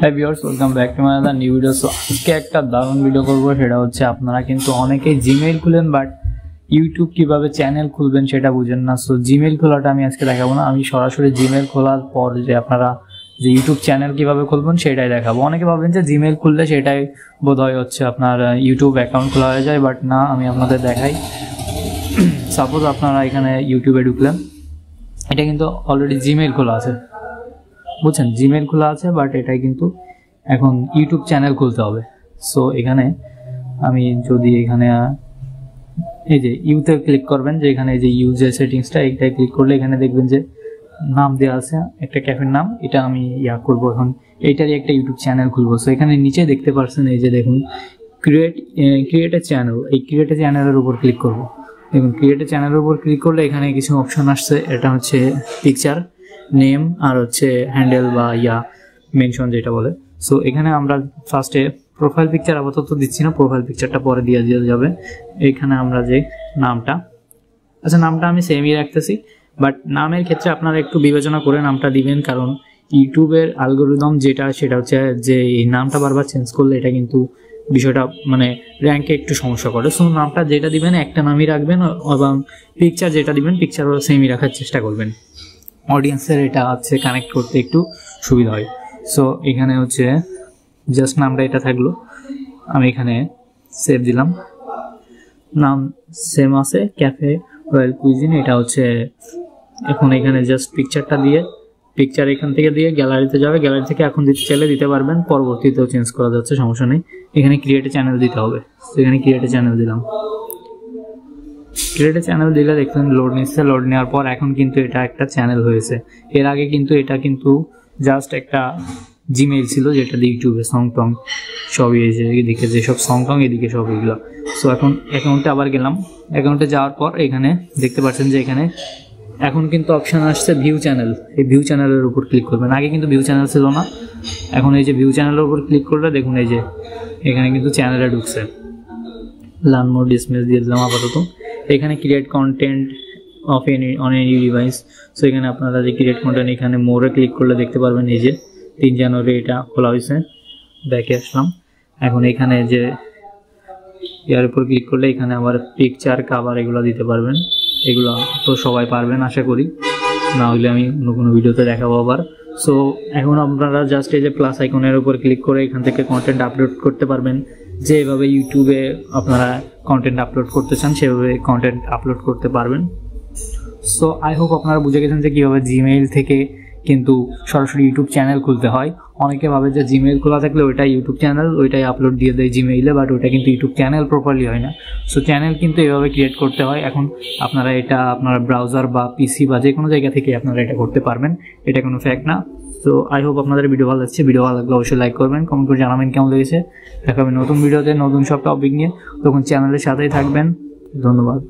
Hi viewers, welcome back to my other new video. So আজকে একটা দারুণ video করবো, সেটা হচ্ছে আপনারা কিন্তু অনেকেই জিমেইল খুলেন বাট ইউটিউব কিভাবে চ্যানেল খুলবেন সেটা বুঝেন না। সো জিমেইল খোলাটা আমি আজকে দেখাবো না, আমি সরাসরি জিমেইল খোলার পর যে আপনারা যে ইউটিউব চ্যানেল কিভাবে খুলবেন সেটাই দেখাবো। অনেকে ভাবেন যে জিমেইল খুললে সেটাই বোধহয় হচ্ছে আপনার ইউটিউব অ্যাকাউন্ট খোলা হয়ে যায়, বাট না, আমি আপনাদের দেখাই। সাপোজ আপনারা এখানে ইউটিউবে ঢুকলেন, এটা কিন্তু অলরেডি জিমেইল খোলা আছে, বুঝছেন, জিমেইল খোলা আছে, বাট এটাই কিন্তু এখন ইউটিউব চ্যানেল খুলতে হবে। সো এখানে আমি যদি এখানে এই যে ইউতে ক্লিক করবেন, যে এখানে এই যে ইউজের সেটিংসটা, এইটাই ক্লিক করলে এখানে দেখবেন যে নাম দেওয়া আছে একটা ক্যাফের নাম, এটা আমি করব এখন এইটারই একটা ইউটিউব চ্যানেল খুলবো। সো এখানে নিচে দেখতে পাচ্ছেন এই যে দেখুন ক্রিয়েট এ চ্যানেল, এই ক্রিয়েট এ চ্যানেলের উপর ক্লিক করব। দেখুন ক্রিয়েট এ চ্যানেলের উপর ক্লিক করলে এখানে কিছু অপশন আসছে, এটা হচ্ছে পিকচার, নেম আর হচ্ছে হ্যান্ডেল বা মেনশন যেটা বলে। সো এখানে আমরা ফার্স্টে প্রোফাইল পিকচার আপাতত দিচ্ছি না, প্রোফাইল পিকচারটা পরে দিয়ে যাবে। এখানে আমরা যে নামটা, আচ্ছা নামটা আমি সেমই রাখতেছি, বাট নামের ক্ষেত্রে আপনারা একটু বিবেচনা করে নামটা দিবেন, কারণ ইউটিউবের অ্যালগরিদম যেটা সেটা হচ্ছে যে এই নামটা বারবার চেঞ্জ করলে এটা কিন্তু বিষয়টা মানে র্যাঙ্কে একটু সমস্যা করে। সো নামটা যেটা দিবেন একটা নামই রাখবেন, এবং পিকচার যেটা দিবেন পিকচারও সেমই রাখার চেষ্টা করবেন, অডিয়েন্সের এটা হচ্ছে কানেক্ট করতে একটু সুবিধা হয়। সো এখানে হচ্ছে জাস্ট নামটা এটা থাকলো, আমি এখানে সেভ দিলাম, নাম সেম আছে ক্যাফে রয়্যাল কুইজিন, এটা হচ্ছে। এখন এখানে জাস্ট পিকচারটা দিয়ে, পিকচার এখান থেকে দিয়ে গ্যালারিতে যাবে, গ্যালারি থেকে এখন দিতে চাইলে দিতে পারবেন, পরবর্তীতেও চেঞ্জ করা যাচ্ছে, সমস্যা নেই। এখানে ক্রিয়েট এ চ্যানেল দিতে হবে, তো এখানে ক্রিয়েট এ চ্যানেল দিলাম। ক্রিয়েট এ চ্যানেল দিলে দেখবেন লোড নিচ্ছে, লোড নেওয়ার পর এখন কিন্তু এটা একটা চ্যানেল হয়েছে। এর আগে কিন্তু এটা কিন্তু জাস্ট একটা জিমেইল ছিল, যেটা দিয়ে ইউটিউবে সং টং সবই এসে এদিকে যেসব সং টং এদিকে সব এগুলো। সো এখন অ্যাকাউন্টে আবার গেলাম, অ্যাকাউন্টে যাওয়ার পর এখানে দেখতে পাচ্ছেন যে এখানে এখন কিন্তু অপশান আসছে ভিউ চ্যানেল, এই ভিউ চ্যানেলের উপর ক্লিক করবেন। আগে কিন্তু ভিউ চ্যানেল ছিল না, এখন এই যে ভিউ চ্যানেলের উপর ক্লিক করলে দেখুন এই যে এখানে কিন্তু চ্যানেলে ঢুকছে। লার্ন মোর ডিসমিস দিয়ে দিলাম আপাতত। এখানে create content of on any device. So এখানে আপনারা যে ক্রিয়েট কন্টেন্ট, এখানে মোরে ক্লিক করলে দেখতে পারবেন এই যে 3 জানুয়ারি এটা খোলা হয়েছে। ব্যাকে আসলাম, এখন এখানে যে ইয়ার উপর ক্লিক করলে এখানে আবার পিকচার কাভার এগুলো দিতে পারবেন, এগুলো তো সবাই পারবেন আশা করি, না হলে আমি অন্য কোনো ভিডিওতে দেখাবো আবার। সো এখন আপনারা জাস্ট এই যে প্লাস আইকনের উপর ক্লিক করে এখান থেকে কন্টেন্ট আপলোড করতে পারবেন, যেভাবে ইউটিউবে আপনারা কন্টেন্ট আপলোড করতে চান সেভাবে কন্টেন্ট আপলোড করতে পারবেন। সো আই হোপ আপনারা বুঝে গেছেন যে কীভাবে জিমেইল থেকে কিন্তু সরাসরি ইউটিউব চ্যানেল খুলতে হয়। অনেকে ভাবে যে জিমেইল খোলা থাকলে ওইটাই ইউটিউব চ্যানেল, ওইটাই আপলোড দিয়ে দেয় জিমেইলে, বাট ওইটা কিন্তু ইউটিউব চ্যানেল প্রপারলি হয় না। সো চ্যানেল কিন্তু এভাবে ক্রিয়েট করতে হয়। এখন আপনারা এটা আপনার ব্রাউজার বা পিসি বা যে কোনো জায়গা থেকে আপনারা এটা করতে পারবেন, এটা কোনো ফ্যাক্ট না। তো আই হোপ আপনাদের ভিডিও ভালো লাগছে, ভিডিও ভালো লাগলে অবশ্যই লাইক করবেন, কমেন্ট করে জানাবেন কেমন লেগেছে। দেখা হবে নতুন ভিডিওতে নতুন সব টপিক নিয়ে, তখন চ্যানেলের সাথেই থাকবেন। ধন্যবাদ।